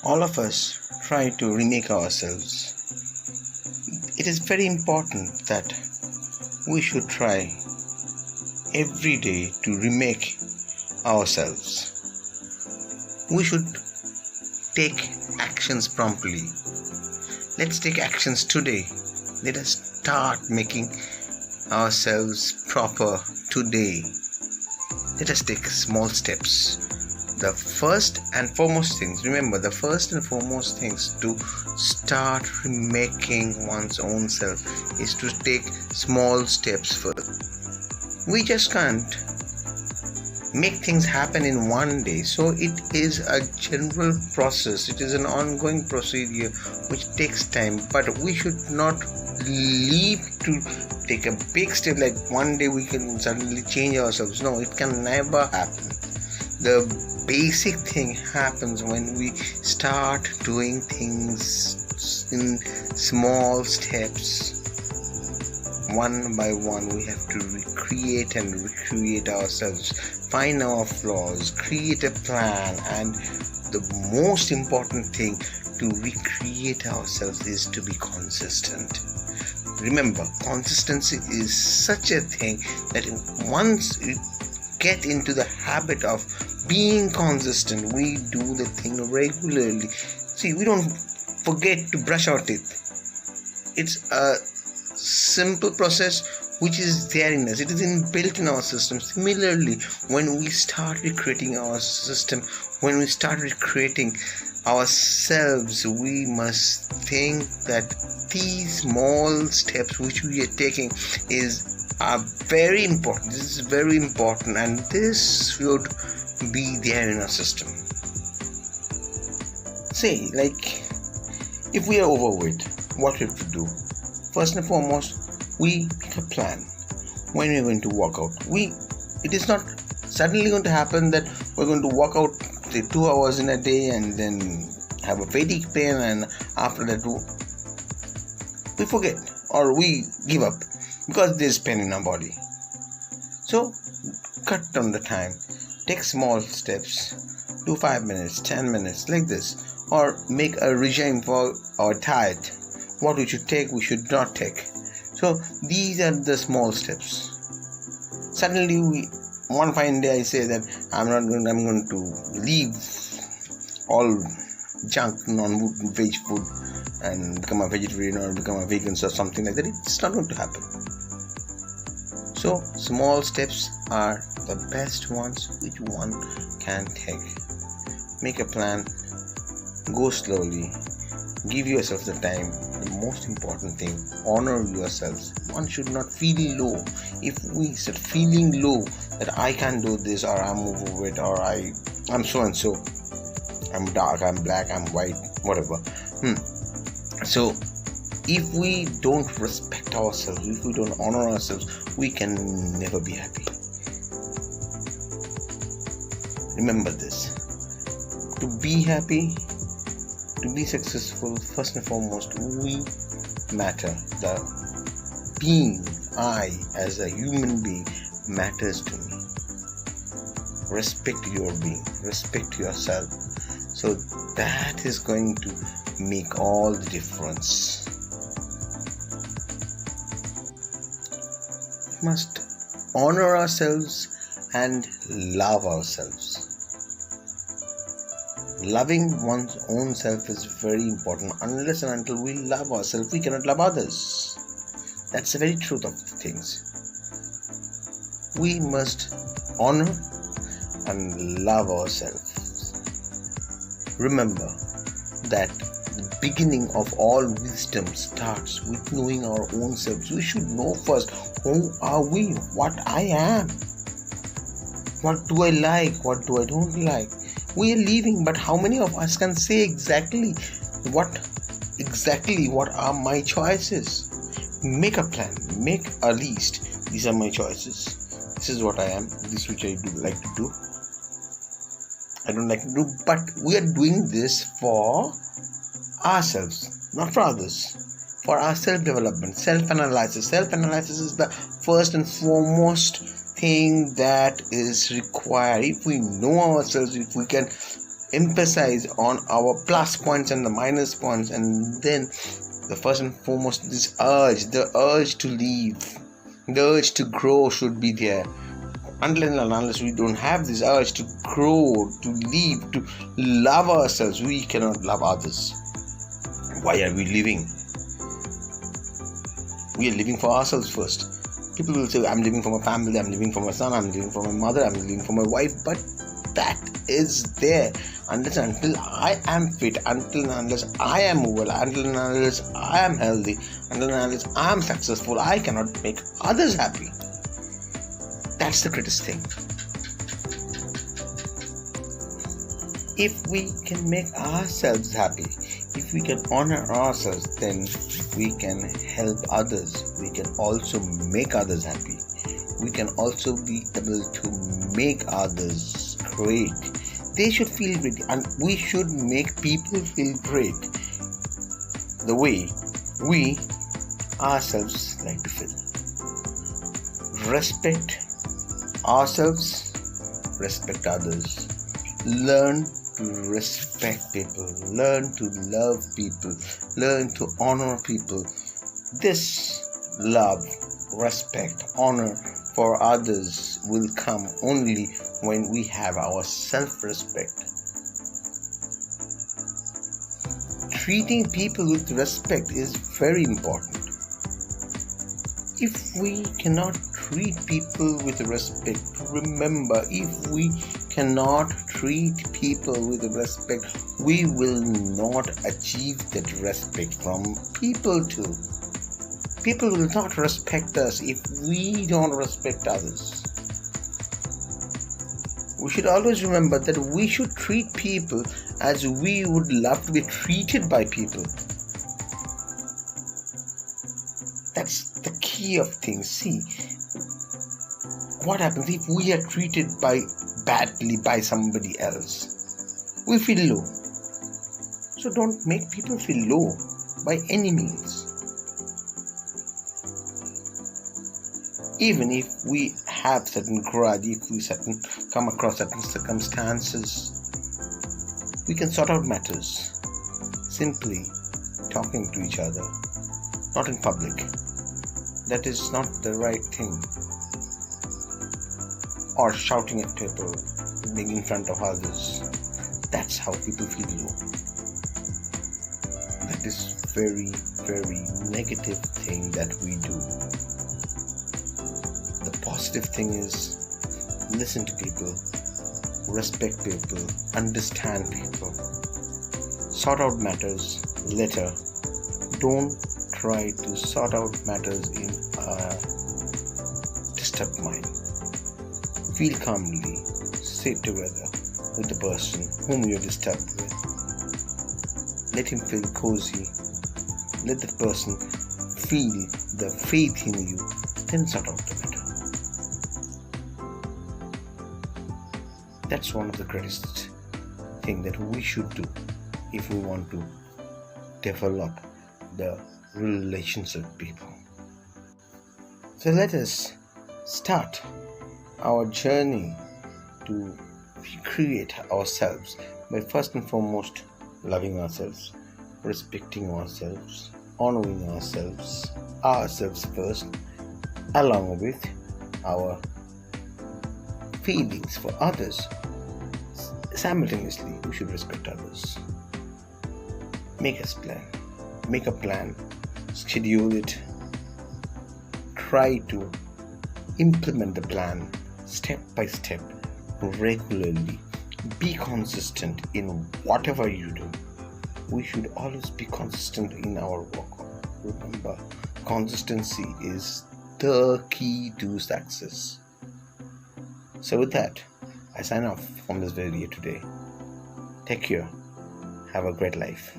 All of us try to remake ourselves. It is very important that we should try every day to remake ourselves. We should take actions promptly. Let's take actions today. Let us start making ourselves proper today. Let us take small steps. The first and foremost things to start remaking one's own self is to take small steps first. We just can't make things happen in one day. So it is a general process. It is an ongoing procedure which takes time, but we should not leap to take a big step like one day we can suddenly change ourselves. No, it can never happen. The basic thing happens when we start doing things in small steps. One by one, we have to recreate ourselves, find our flaws, create a plan, and the most important thing to recreate ourselves is to be consistent. Remember, consistency is such a thing that once you get into the habit of being consistent, we do the thing regularly. See, we don't forget to brush our teeth. It's a simple process which is there in us. It is inbuilt in our system. Similarly, when we start recreating our system, when we start recreating ourselves, we must think that these small steps which we are taking are very important. This is very important, and this should be there in our system. Say, like, if we are overweight, what we have to do? First and foremost, we make a plan when we're going to work out. It is not suddenly going to happen that we're going to work out, say, 2 hours in a day and then have a fatigue pain, and after that we forget or we give up because there's pain in our body. So cut down the time, take small steps, do 5 minutes, 10 minutes like this, or make a regime for our diet. What we should take, we should not take. So these are the small steps. Suddenly one fine day I say that I'm going to leave all junk non-veg food and become a vegetarian or become a vegan or something like that. It's not going to happen. So small steps are the best ones which one can take. Make a plan, go slowly, give yourself the time. The most important thing, honor yourselves. One should not feel low. If we start feeling low that I can't do this, or I'm overweight, or I'm so and so, I'm dark, I'm black, I'm white, whatever. So if we don't respect ourselves, if we don't honor ourselves, we can never be happy. Remember this. To be happy, to be successful, first and foremost, we matter. The being, I as a human being, matters to me. Respect your being, respect yourself. So that is going to make all the difference. We must honor ourselves and love ourselves. Loving one's own self is very important. Unless and until we love ourselves, we cannot love others. That's the very truth of things. We must honor and love ourselves. Remember that the beginning of all wisdom starts with knowing our own selves. We should know first, who are we? What I am? What do I like? What do I don't like? We are living, but how many of us can say exactly what are my choices? Make a plan, make a list. These are my choices. This is what I am. This which I do like to do. I don't like to do, but we are doing this for ourselves, not for others. For our self-development, self-analysis. Self-analysis is the first and foremost thing that is required. If we know ourselves, if we can emphasize on our plus points and the minus points, and then the first and foremost, the urge to leave, the urge to grow should be there. Unless we don't have this urge to grow, to leave, to love ourselves, we cannot love others. Why are we living? We are living for ourselves first. People will say, I'm living for my family, I'm living for my son, I'm living for my mother, I'm living for my wife, but that is there until I am fit, until and unless I am well, until and unless I am healthy, until and unless I am successful, I cannot make others happy. That's the greatest thing. If we can make ourselves happy, if we can honor ourselves, then we can help others. We can also make others happy. We can also be able to make others great. They should feel great, and we should make people feel great the way we ourselves like to feel. Respect ourselves, respect others. Learn to respect people, learn to love people, learn to honor people. This love, respect, honor for others will come only when we have our self-respect. Treating people with respect is very important. If we cannot treat people with respect, remember, if we cannot treat people with respect, we will not achieve that respect from people too. People will not respect us if we don't respect others. We should always remember that we should treat people as we would love to be treated by people. That's the key of things. See, what happens if we are treated badly by somebody else? We feel low. So don't make people feel low by any means. Even if we have certain grudge, if we come across certain circumstances, we can sort out matters simply talking to each other, not in public. That is not the right thing. Or shouting at people, being in front of others. That's how people feel low. That is very, very negative thing that we do. The positive thing is listen to people, respect people, understand people, sort out matters later. Don't try to sort out matters in a disturbed mind. Feel calmly, sit together with the person whom you are disturbed with. Let him feel cozy. Let the person feel the faith in you. Then sort out the matter. That's one of the greatest things that we should do if we want to develop the relations with people. So let us start our journey to recreate ourselves by first and foremost loving ourselves, respecting ourselves, honoring ourselves first, along with our feelings for others. Simultaneously, we should respect others. Make a plan, schedule it, try to implement the plan step by step, regularly. Be consistent in whatever you do. We should always be consistent in our work. Remember, consistency is the key to success. So with that, I sign off from this video today. Take care. Have a great life.